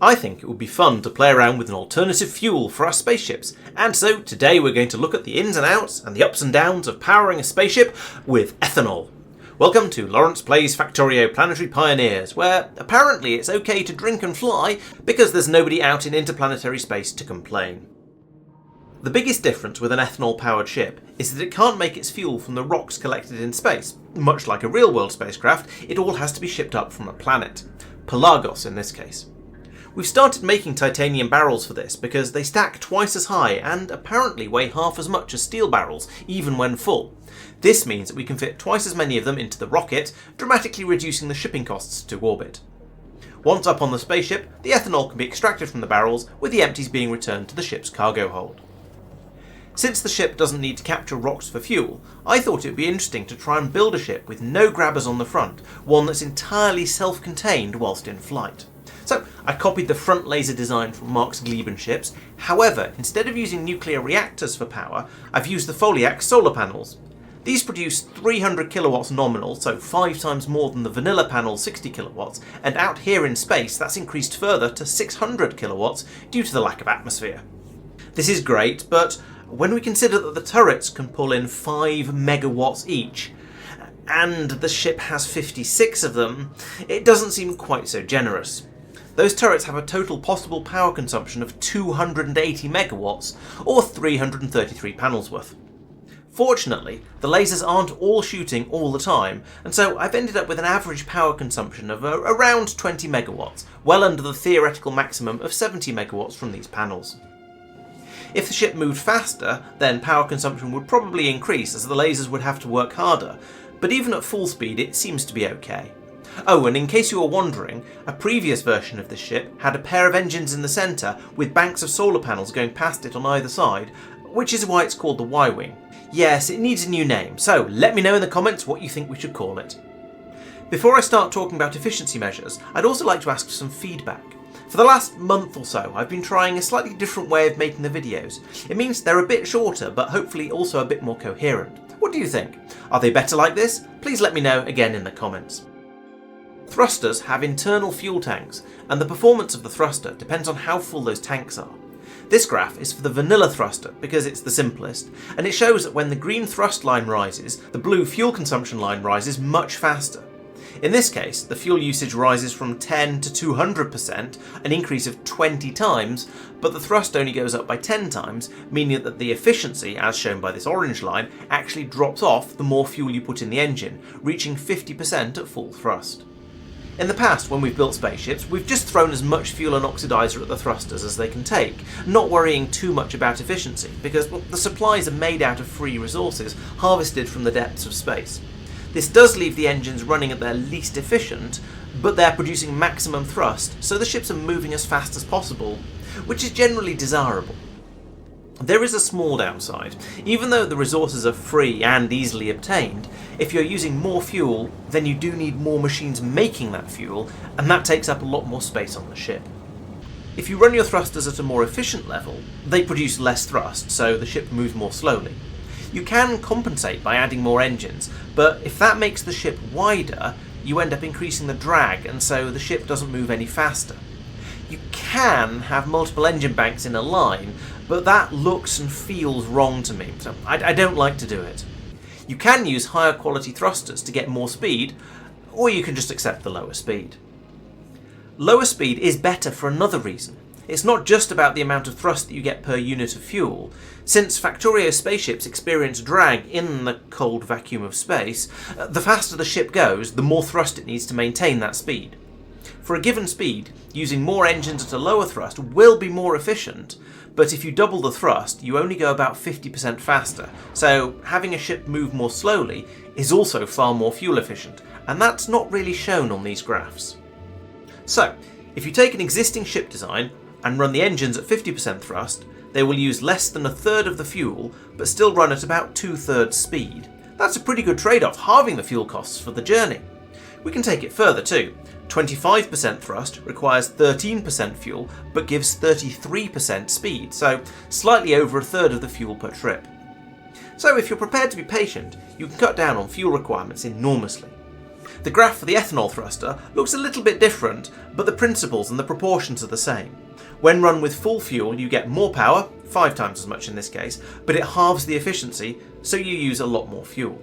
I think it would be fun to play around with an alternative fuel for our spaceships, and so today we're going to look at the ins and outs and the ups and downs of powering a spaceship with ethanol. Welcome to Laurence Plays Factorio Planetary Pioneers, where apparently it's okay to drink and fly because there's nobody out in interplanetary space to complain. The biggest difference with an ethanol-powered ship is that it can't make its fuel from the rocks collected in space. Much like a real-world spacecraft, it all has to be shipped up from a planet. Pelagos in this case. We've started making titanium barrels for this because they stack twice as high and apparently weigh half as much as steel barrels, even when full. This means that we can fit twice as many of them into the rocket, dramatically reducing the shipping costs to orbit. Once up on the spaceship, the ethanol can be extracted from the barrels, with the empties being returned to the ship's cargo hold. Since the ship doesn't need to capture rocks for fuel, I thought it would be interesting to try and build a ship with no grabbers on the front, one that's entirely self-contained whilst in flight. So I copied the front laser design from Mark's Gleben ships. However, instead of using nuclear reactors for power, I've used the Foliac solar panels. These produce 300 kilowatts nominal, so 5 times more than the vanilla panel's 60 kilowatts, and out here in space that's increased further to 600 kilowatts due to the lack of atmosphere. This is great, but when we consider that the turrets can pull in 5 megawatts each, and the ship has 56 of them, it doesn't seem quite so generous. Those turrets have a total possible power consumption of 280 megawatts, or 333 panels worth. Fortunately, the lasers aren't all shooting all the time, and so I've ended up with an average power consumption of around 20 megawatts, well under the theoretical maximum of 70 megawatts from these panels. If the ship moved faster, then power consumption would probably increase as the lasers would have to work harder, but even at full speed it seems to be okay. Oh, and in case you were wondering, a previous version of this ship had a pair of engines in the centre with banks of solar panels going past it on either side, which is why it's called the Y-Wing. Yes, it needs a new name, so let me know in the comments what you think we should call it. Before I start talking about efficiency measures, I'd also like to ask for some feedback. For the last month or so, I've been trying a slightly different way of making the videos. It means they're a bit shorter, but hopefully also a bit more coherent. What do you think? Are they better like this? Please let me know again in the comments. Thrusters have internal fuel tanks, and the performance of the thruster depends on how full those tanks are. This graph is for the vanilla thruster because it's the simplest, and it shows that when the green thrust line rises, the blue fuel consumption line rises much faster. In this case, the fuel usage rises from 10 to 200%, an increase of 20 times, but the thrust only goes up by 10 times, meaning that the efficiency, as shown by this orange line, actually drops off the more fuel you put in the engine, reaching 50% at full thrust. In the past, when we've built spaceships, we've just thrown as much fuel and oxidizer at the thrusters as they can take, not worrying too much about efficiency, because the supplies are made out of free resources harvested from the depths of space. This does leave the engines running at their least efficient, but they're producing maximum thrust, so the ships are moving as fast as possible, which is generally desirable. There is a small downside. Even though the resources are free and easily obtained, if you're using more fuel, then you do need more machines making that fuel, and that takes up a lot more space on the ship. If you run your thrusters at a more efficient level, they produce less thrust, so the ship moves more slowly. You can compensate by adding more engines, but if that makes the ship wider, you end up increasing the drag, and so the ship doesn't move any faster. You can have multiple engine banks in a line, but that looks and feels wrong to me, so I don't like to do it. You can use higher quality thrusters to get more speed, or you can just accept the lower speed. Lower speed is better for another reason. It's not just about the amount of thrust that you get per unit of fuel. Since Factorio spaceships experience drag in the cold vacuum of space, the faster the ship goes, the more thrust it needs to maintain that speed. For a given speed, using more engines at a lower thrust will be more efficient, but if you double the thrust, you only go about 50% faster, so having a ship move more slowly is also far more fuel efficient, and that's not really shown on these graphs. So, if you take an existing ship design and run the engines at 50% thrust, they will use less than a third of the fuel, but still run at about 2/3 speed. That's a pretty good trade-off, halving the fuel costs for the journey. We can take it further too. 25% thrust requires 13% fuel, but gives 33% speed, so slightly over a third of the fuel per trip. So if you're prepared to be patient, you can cut down on fuel requirements enormously. The graph for the ethanol thruster looks a little bit different, but the principles and the proportions are the same. When run with full fuel, you get more power, 5 times as much in this case, but it halves the efficiency, so you use a lot more fuel.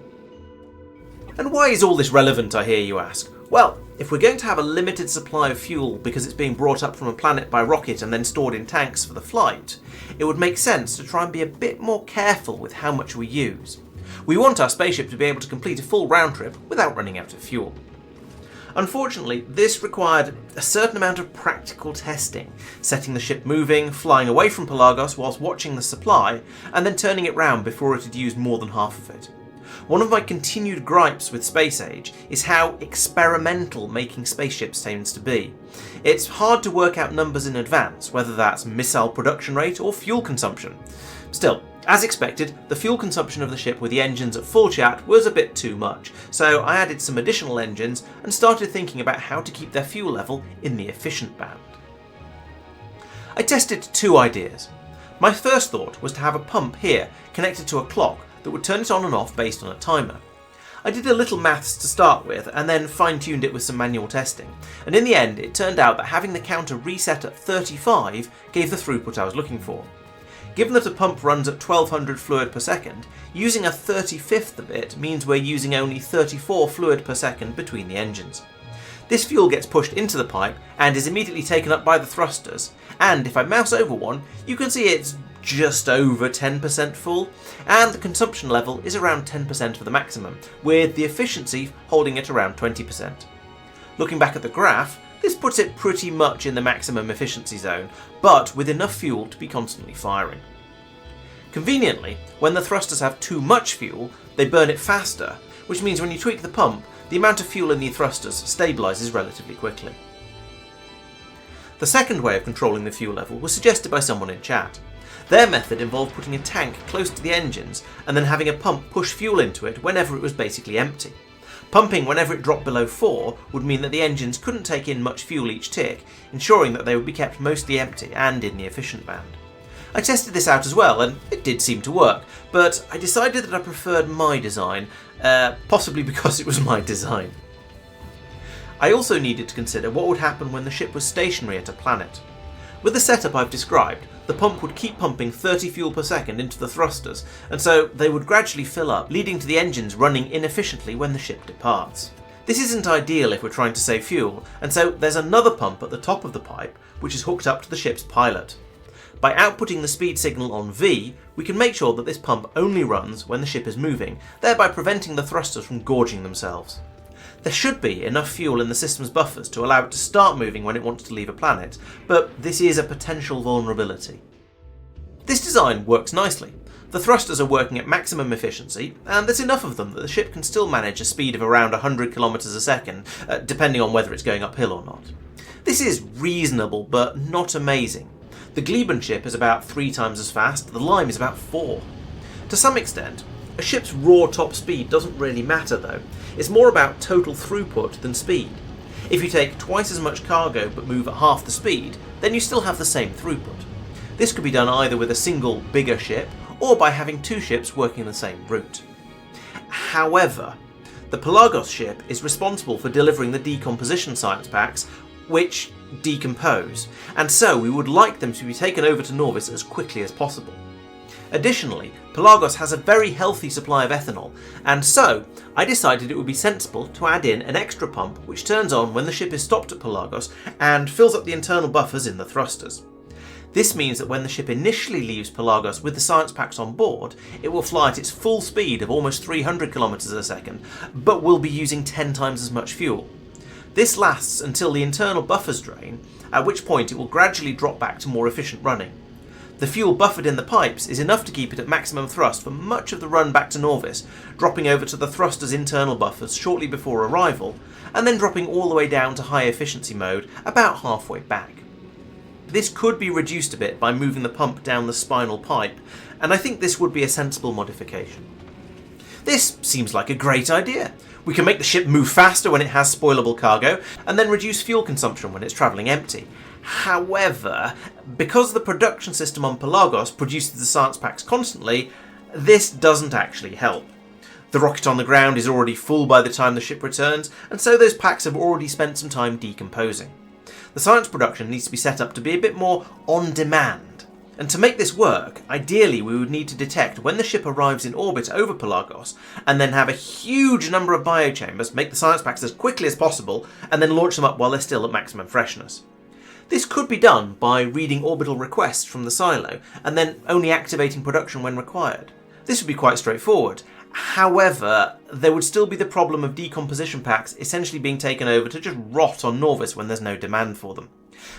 And why is all this relevant, I hear you ask? Well, if we're going to have a limited supply of fuel because it's being brought up from a planet by rocket and then stored in tanks for the flight, it would make sense to try and be a bit more careful with how much we use. We want our spaceship to be able to complete a full round trip without running out of fuel. Unfortunately, this required a certain amount of practical testing, setting the ship moving, flying away from Pelagos whilst watching the supply, and then turning it round before it had used more than half of it. One of my continued gripes with Space Age is how experimental making spaceships tends to be. It's hard to work out numbers in advance, whether that's missile production rate or fuel consumption. Still, as expected, the fuel consumption of the ship with the engines at full chat was a bit too much, so I added some additional engines and started thinking about how to keep their fuel level in the efficient band. I tested 2 ideas. My first thought was to have a pump here connected to a clock that would turn it on and off based on a timer. I did a little maths to start with and then fine-tuned it with some manual testing, and in the end it turned out that having the counter reset at 35 gave the throughput I was looking for. Given that a pump runs at 1200 fluid per second, using a 35th of it means we're using only 34 fluid per second between the engines. This fuel gets pushed into the pipe and is immediately taken up by the thrusters, and if I mouse over one, you can see it's just over 10% full, and the consumption level is around 10% for the maximum, with the efficiency holding it around 20%. Looking back at the graph, this puts it pretty much in the maximum efficiency zone, but with enough fuel to be constantly firing. Conveniently, when the thrusters have too much fuel, they burn it faster, which means when you tweak the pump, the amount of fuel in the thrusters stabilises relatively quickly. The second way of controlling the fuel level was suggested by someone in chat. Their method involved putting a tank close to the engines and then having a pump push fuel into it whenever it was basically empty. Pumping whenever it dropped below 4 would mean that the engines couldn't take in much fuel each tick, ensuring that they would be kept mostly empty and in the efficient band. I tested this out as well, and it did seem to work, but I decided that I preferred my design, possibly because it was my design. I also needed to consider what would happen when the ship was stationary at a planet. With the setup I've described, the pump would keep pumping 30 fuel per second into the thrusters, and so they would gradually fill up, leading to the engines running inefficiently when the ship departs. This isn't ideal if we're trying to save fuel, and so there's another pump at the top of the pipe, which is hooked up to the ship's pilot. By outputting the speed signal on V, we can make sure that this pump only runs when the ship is moving, thereby preventing the thrusters from gorging themselves. There should be enough fuel in the system's buffers to allow it to start moving when it wants to leave a planet, but this is a potential vulnerability. This design works nicely. The thrusters are working at maximum efficiency, and there's enough of them that the ship can still manage a speed of around 100 km a second, depending on whether it's going uphill or not. This is reasonable, but not amazing. The Gleben ship is about 3 times as fast, the Lime is about 4. To some extent, a ship's raw top speed doesn't really matter though. It's more about total throughput than speed. If you take twice as much cargo but move at half the speed, then you still have the same throughput. This could be done either with a single, bigger ship, or by having 2 ships working the same route. However, the Pelagos ship is responsible for delivering the decomposition science packs, which decompose, and so we would like them to be taken over to Norvis as quickly as possible. Additionally, Pelagos has a very healthy supply of ethanol, and so I decided it would be sensible to add in an extra pump which turns on when the ship is stopped at Pelagos and fills up the internal buffers in the thrusters. This means that when the ship initially leaves Pelagos with the science packs on board, it will fly at its full speed of almost 300 km a second, but will be using 10 times as much fuel. This lasts until the internal buffers drain, at which point it will gradually drop back to more efficient running. The fuel buffered in the pipes is enough to keep it at maximum thrust for much of the run back to Norvis, dropping over to the thruster's internal buffers shortly before arrival, and then dropping all the way down to high efficiency mode about halfway back. This could be reduced a bit by moving the pump down the spinal pipe, and I think this would be a sensible modification. This seems like a great idea. We can make the ship move faster when it has spoilable cargo, and then reduce fuel consumption when it's travelling empty. However, because the production system on Pelagos produces the science packs constantly, this doesn't actually help. The rocket on the ground is already full by the time the ship returns, and so those packs have already spent some time decomposing. The science production needs to be set up to be a bit more on demand. And to make this work, ideally we would need to detect when the ship arrives in orbit over Pelagos, and then have a huge number of biochambers make the science packs as quickly as possible, and then launch them up while they're still at maximum freshness. This could be done by reading orbital requests from the silo, and then only activating production when required. This would be quite straightforward. However, there would still be the problem of decomposition packs essentially being taken over to just rot on Norvis when there's no demand for them.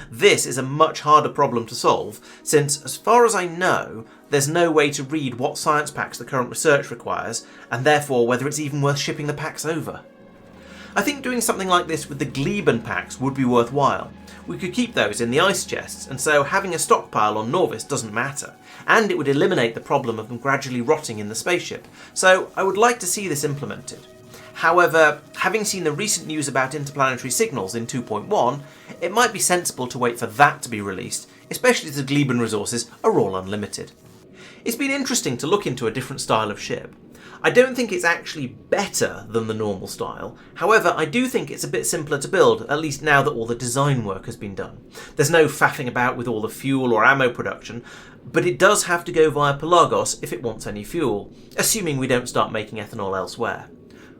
This is a much harder problem to solve, since, as far as I know, there's no way to read what science packs the current research requires, and therefore whether it's even worth shipping the packs over. I think doing something like this with the Gleben packs would be worthwhile. We could keep those in the ice chests, and so having a stockpile on Norvis doesn't matter, and it would eliminate the problem of them gradually rotting in the spaceship, so I would like to see this implemented. However, having seen the recent news about interplanetary signals in 2.1, it might be sensible to wait for that to be released, especially as the Gleben resources are all unlimited. It's been interesting to look into a different style of ship. I don't think it's actually better than the normal style, however I do think it's a bit simpler to build, at least now that all the design work has been done. There's no faffing about with all the fuel or ammo production, but it does have to go via Pelagos if it wants any fuel, assuming we don't start making ethanol elsewhere.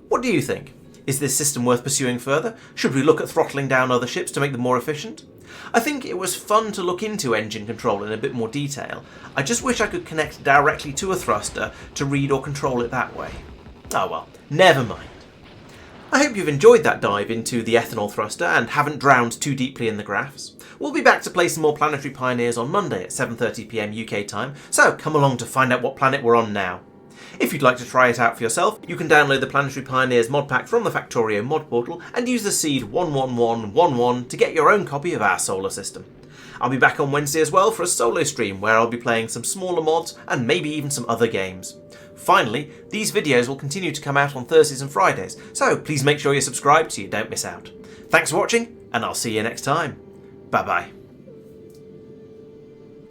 What do you think? Is this system worth pursuing further? Should we look at throttling down other ships to make them more efficient? I think it was fun to look into engine control in a bit more detail. I just wish I could connect directly to a thruster to read or control it that way. Oh well, never mind. I hope you've enjoyed that dive into the ethanol thruster and haven't drowned too deeply in the graphs. We'll be back to play some more Planetary Pioneers on Monday at 7:30 PM UK time, so come along to find out what planet we're on now. If you'd like to try it out for yourself, you can download the Planetary Pioneers mod pack from the Factorio mod portal and use the seed 11111 to get your own copy of our solar system. I'll be back on Wednesday as well for a solo stream where I'll be playing some smaller mods and maybe even some other games. Finally, these videos will continue to come out on Thursdays and Fridays, so please make sure you're subscribed so you don't miss out. Thanks for watching, and I'll see you next time. Bye bye.